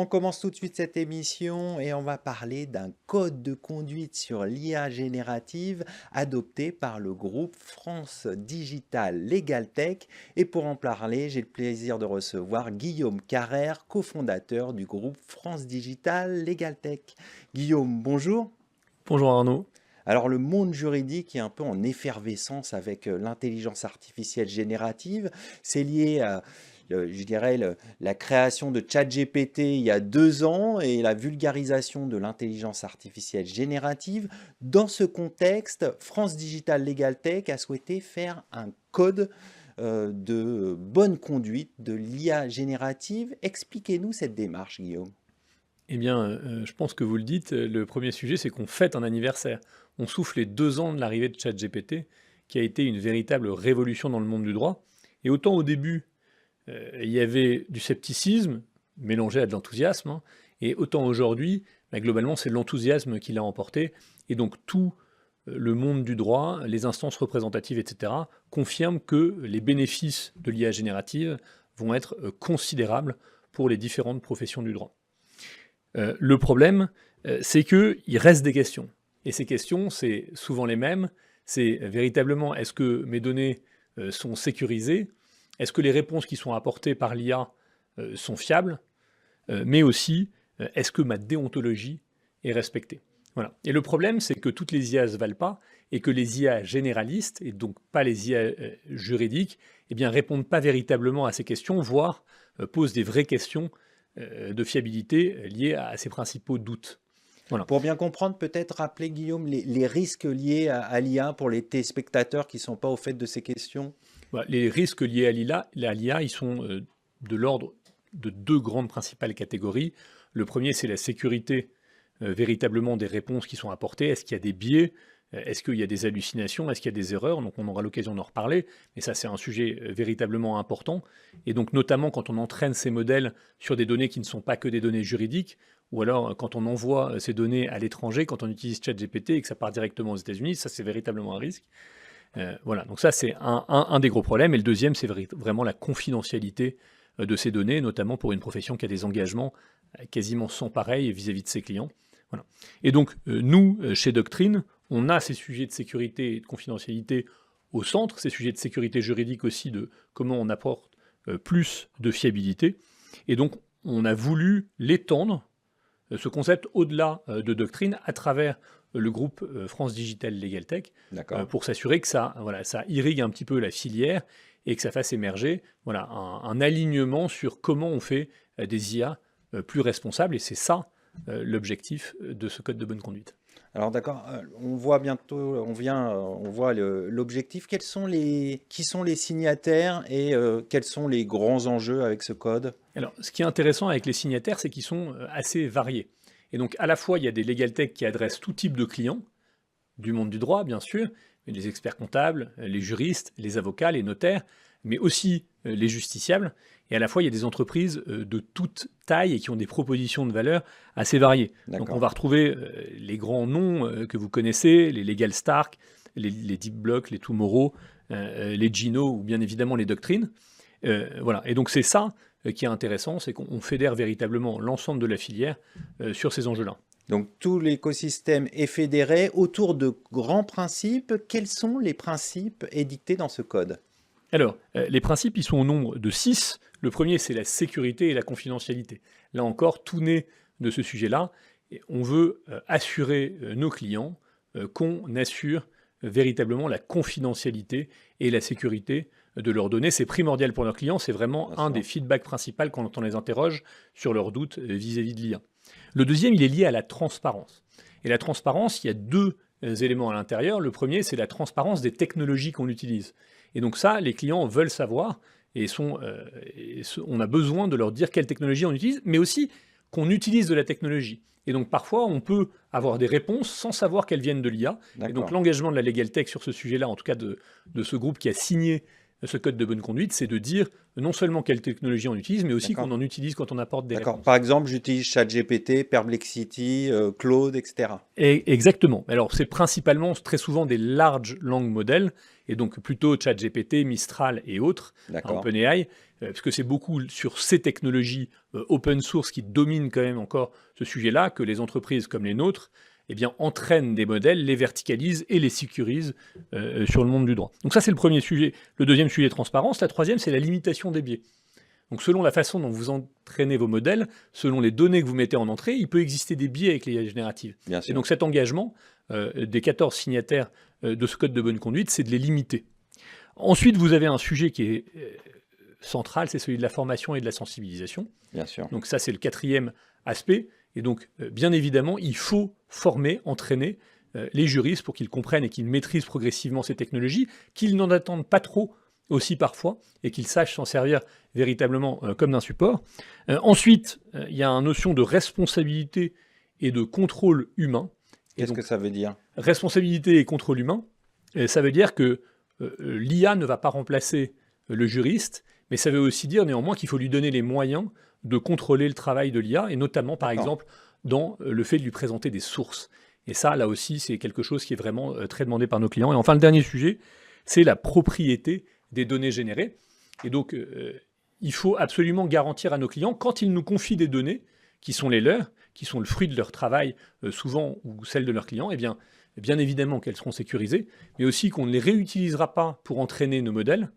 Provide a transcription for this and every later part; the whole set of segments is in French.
On commence tout de suite cette émission et on va parler d'un code de conduite sur l'IA générative adopté par le groupe France Digital Legal Tech. Et pour en parler, j'ai le plaisir de recevoir Guillaume Carrère, cofondateur du groupe France Digital Legal Tech. Guillaume, bonjour. Bonjour Arnaud. Alors le monde juridique est un peu en effervescence avec l'intelligence artificielle générative. C'est lié à, je dirais, la création de ChatGPT il y a 2 ans et la vulgarisation de l'intelligence artificielle générative. Dans ce contexte, France Digital Legal Tech a souhaité faire un code de bonne conduite de l'IA générative. Expliquez-nous cette démarche, Guillaume. Eh bien, je pense que vous le dites, le premier sujet, c'est qu'on fête un anniversaire. On souffle les 2 ans de l'arrivée de ChatGPT, qui a été une véritable révolution dans le monde du droit. Et autant au début, il y avait du scepticisme, mélangé à de l'enthousiasme, hein, et autant aujourd'hui, globalement, c'est l'enthousiasme qui l'a emporté. Et donc tout le monde du droit, les instances représentatives, etc., confirment que les bénéfices de l'IA générative vont être considérables pour les différentes professions du droit. Le problème, c'est qu'il reste des questions. Et ces questions, c'est souvent les mêmes. C'est véritablement, est-ce que mes données sont sécurisées? Est-ce que les réponses qui sont apportées par l'IA sont fiables? Mais aussi, est-ce que ma déontologie est respectée? Voilà. Et le problème, c'est que toutes les IA ne se valent pas et que les IA généralistes, et donc pas les IA juridiques, eh bien, répondent pas véritablement à ces questions, voire posent des vraies questions de fiabilité liées à ces principaux doutes. Voilà. Pour bien comprendre, peut-être rappeler, Guillaume, les risques liés à l'IA pour les téléspectateurs qui ne sont pas au fait de ces questions. Voilà. Les risques liés à l'IA, ils sont de l'ordre de 2 grandes principales catégories. Le premier, c'est la sécurité véritablement des réponses qui sont apportées. Est-ce qu'il y a des biais? Est-ce qu'il y a des hallucinations? Est-ce qu'il y a des erreurs? Donc on aura l'occasion d'en reparler, mais ça c'est un sujet véritablement important. Et donc notamment quand on entraîne ces modèles sur des données qui ne sont pas que des données juridiques, ou alors quand on envoie ces données à l'étranger, quand on utilise ChatGPT et que ça part directement aux États-Unis, ça c'est véritablement un risque. Voilà, donc ça c'est un des gros problèmes. Et le deuxième, c'est vraiment la confidentialité de ces données, notamment pour une profession qui a des engagements quasiment sans pareil vis-à-vis de ses clients. Voilà. Et donc, nous, chez Doctrine, on a ces sujets de sécurité et de confidentialité au centre, ces sujets de sécurité juridique aussi, de comment on apporte plus de fiabilité. Et donc, on a voulu l'étendre, ce concept, au-delà de Doctrine, à travers le groupe France Digital Legal Tech, pour s'assurer que ça irrigue un petit peu la filière et que ça fasse émerger un alignement sur comment on fait des IA plus responsables. Et c'est ça l'objectif de ce code de bonne conduite. Alors d'accord, on voit bientôt, on voit l'objectif. Qui sont les signataires et quels sont les grands enjeux avec ce code? Alors, ce qui est intéressant avec les signataires, c'est qu'ils sont assez variés. Et donc, à la fois, il y a des legal tech qui adressent tout type de clients, du monde du droit, bien sûr, mais les experts comptables, les juristes, les avocats, les notaires, mais aussi les justiciables. Et à la fois, il y a des entreprises de toute taille et qui ont des propositions de valeur assez variées. Donc, on va retrouver les grands noms que vous connaissez, les Legal Stark, les DeepBlock, les Tomorrow, les Gino ou bien évidemment les Doctrines. Voilà. Et donc, c'est ça qui est intéressant, c'est qu'on fédère véritablement l'ensemble de la filière sur ces enjeux-là. Donc tout l'écosystème est fédéré autour de grands principes. Quels sont les principes édictés dans ce code? Alors, les principes, ils sont au nombre de 6. Le premier, c'est la sécurité et la confidentialité. Là encore, tout naît de ce sujet-là. On veut assurer nos clients qu'on assure véritablement la confidentialité et la sécurité de leurs données. C'est primordial pour leurs clients. C'est vraiment un des feedbacks principaux quand on les interroge sur leurs doutes vis-à-vis de l'IA. Le deuxième, il est lié à la transparence. Et la transparence, il y a 2 éléments à l'intérieur. Le premier, c'est la transparence des technologies qu'on utilise. Et donc ça, les clients veulent savoir et on a besoin de leur dire quelle technologie on utilise, mais aussi qu'on utilise de la technologie. Et donc parfois, on peut avoir des réponses sans savoir qu'elles viennent de l'IA. Et donc l'engagement de la Legal Tech sur ce sujet-là, en tout cas de ce groupe qui a signé ce code de bonne conduite, c'est de dire non seulement quelle technologie on utilise, mais aussi D'accord. qu'on en utilise quand on apporte des D'accord. réponses. Par exemple, j'utilise ChatGPT, Perplexity, Claude, etc. Et exactement. Alors, c'est principalement, très souvent, des large language models, et donc plutôt ChatGPT, Mistral et autres, D'accord. OpenAI, parce que c'est beaucoup sur ces technologies open source qui dominent quand même encore ce sujet-là, que les entreprises comme les nôtres eh bien, entraînent des modèles, les verticalisent et les sécurisent sur le monde du droit. Donc ça, c'est le premier sujet. Le deuxième sujet, transparence. La troisième, c'est la limitation des biais. Donc selon la façon dont vous entraînez vos modèles, selon les données que vous mettez en entrée, il peut exister des biais avec l'IA générative. Bien Et sûr. donc cet engagement des 14 signataires de ce code de bonne conduite, c'est de les limiter. Ensuite, vous avez un sujet qui est central, c'est celui de la formation et de la sensibilisation. Bien sûr. Donc ça, c'est le quatrième aspect. Et donc, bien évidemment, il faut former, entraîner les juristes pour qu'ils comprennent et qu'ils maîtrisent progressivement ces technologies, qu'ils n'en attendent pas trop aussi parfois, et qu'ils sachent s'en servir véritablement comme d'un support. Ensuite, il y a une notion de responsabilité et de contrôle humain. Qu'est-ce que ça veut dire? Responsabilité et contrôle humain, ça veut dire que l'IA ne va pas remplacer le juriste, mais ça veut aussi dire néanmoins qu'il faut lui donner les moyens de contrôler le travail de l'IA, et notamment, par exemple, dans le fait de lui présenter des sources. Et ça, là aussi, c'est quelque chose qui est vraiment très demandé par nos clients. Et enfin, le dernier sujet, c'est la propriété des données générées. Et donc, il faut absolument garantir à nos clients, quand ils nous confient des données qui sont les leurs, qui sont le fruit de leur travail, souvent, ou celles de leurs clients, eh bien évidemment qu'elles seront sécurisées, mais aussi qu'on ne les réutilisera pas pour entraîner nos modèles.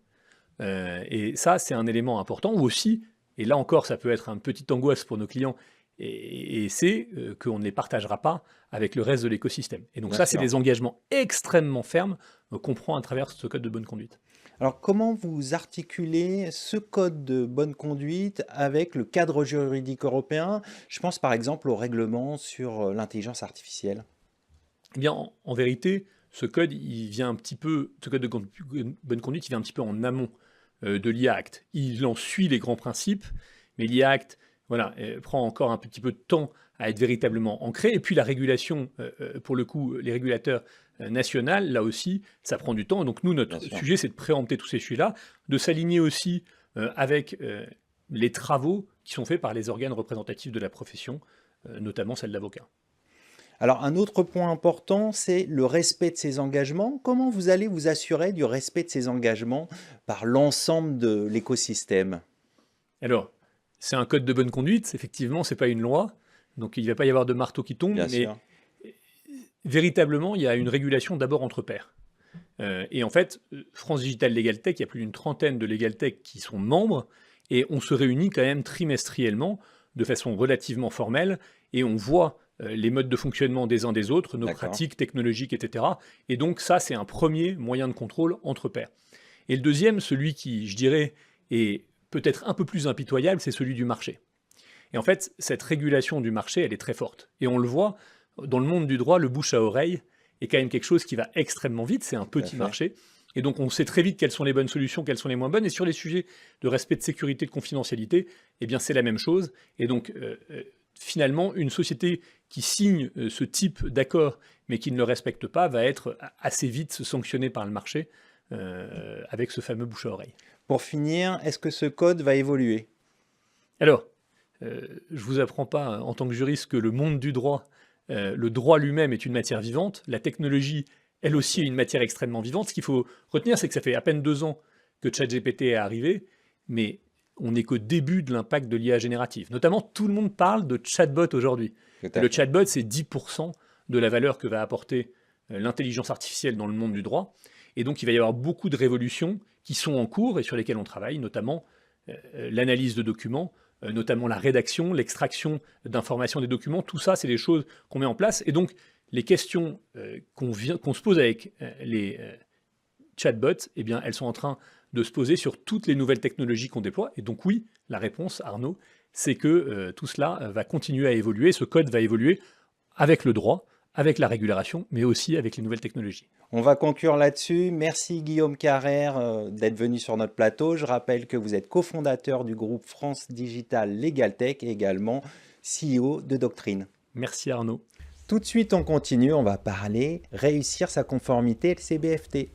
Et ça, c'est un élément important. Ou aussi, et là encore, ça peut être une petite angoisse pour nos clients, et c'est qu'on ne les partagera pas avec le reste de l'écosystème. Et donc Bien ça, sûr. c'est des engagements extrêmement fermes qu'on prend à travers ce code de bonne conduite. Alors, comment vous articulez ce code de bonne conduite avec le cadre juridique européen? Je pense par exemple au règlement sur l'intelligence artificielle. Eh bien, en vérité, ce code, il vient un petit peu, ce code de bonne conduite, il vient un petit peu en amont de l'IA Act. Il en suit les grands principes, mais l'IA Act, voilà, prend encore un petit peu de temps à être véritablement ancré. Et puis la régulation, pour le coup, les régulateurs nationaux, là aussi, ça prend du temps. Donc nous, notre Bien sûr. sujet, c'est de préempter tous ces sujets-là, de s'aligner aussi avec les travaux qui sont faits par les organes représentatifs de la profession, notamment celle d'avocat. Alors, un autre point important, c'est le respect de ces engagements. Comment vous allez vous assurer du respect de ces engagements par l'ensemble de l'écosystème? Alors, c'est un code de bonne conduite, effectivement, c'est pas une loi, donc il ne va pas y avoir de marteau qui tombe, Bien mais sûr. véritablement, il y a une régulation d'abord entre pairs. Et en fait, France Digital Legal Tech, il y a plus d'une trentaine de Legal Tech qui sont membres, et on se réunit quand même trimestriellement, de façon relativement formelle, et on voit les modes de fonctionnement des uns des autres, nos D'accord. pratiques technologiques, etc. Et donc ça, c'est un premier moyen de contrôle entre pairs. Et le deuxième, celui qui, je dirais, est peut-être un peu plus impitoyable, c'est celui du marché. Et en fait, cette régulation du marché, elle est très forte. Et on le voit, dans le monde du droit, le bouche à oreille est quand même quelque chose qui va extrêmement vite, c'est un petit fait. marché. Et donc on sait très vite quelles sont les bonnes solutions, quelles sont les moins bonnes. Et sur les sujets de respect de sécurité, de confidentialité, eh bien c'est la même chose. Et donc finalement, une société qui signe ce type d'accord, mais qui ne le respecte pas, va être assez vite sanctionnée par le marché avec ce fameux bouche à oreille. Pour finir, est-ce que ce code va évoluer? Alors, je ne vous apprends pas en tant que juriste que le monde du droit, le droit lui-même est une matière vivante, la technologie, elle aussi, est une matière extrêmement vivante. Ce qu'il faut retenir, c'est que ça fait à peine 2 ans que ChatGPT est arrivé, mais on n'est qu'au début de l'impact de l'IA générative. Notamment, tout le monde parle de chatbot aujourd'hui. Le chatbot, c'est 10% de la valeur que va apporter l'intelligence artificielle dans le monde du droit. Et donc, il va y avoir beaucoup de révolutions qui sont en cours et sur lesquelles on travaille, notamment l'analyse de documents, notamment la rédaction, l'extraction d'informations des documents. Tout ça, c'est des choses qu'on met en place. Et donc, les questions qu'on se pose avec les chatbots, eh bien, elles sont en train de se poser sur toutes les nouvelles technologies qu'on déploie. Et donc oui, la réponse, Arnaud, c'est que tout cela va continuer à évoluer, ce code va évoluer avec le droit, avec la régulation, mais aussi avec les nouvelles technologies. On va conclure là-dessus. Merci Guillaume Carrère d'être venu sur notre plateau. Je rappelle que vous êtes cofondateur du groupe France Digital Legal Tech et également CEO de Doctrine. Merci Arnaud. Tout de suite, on continue. On va parler réussir sa conformité LCBFT.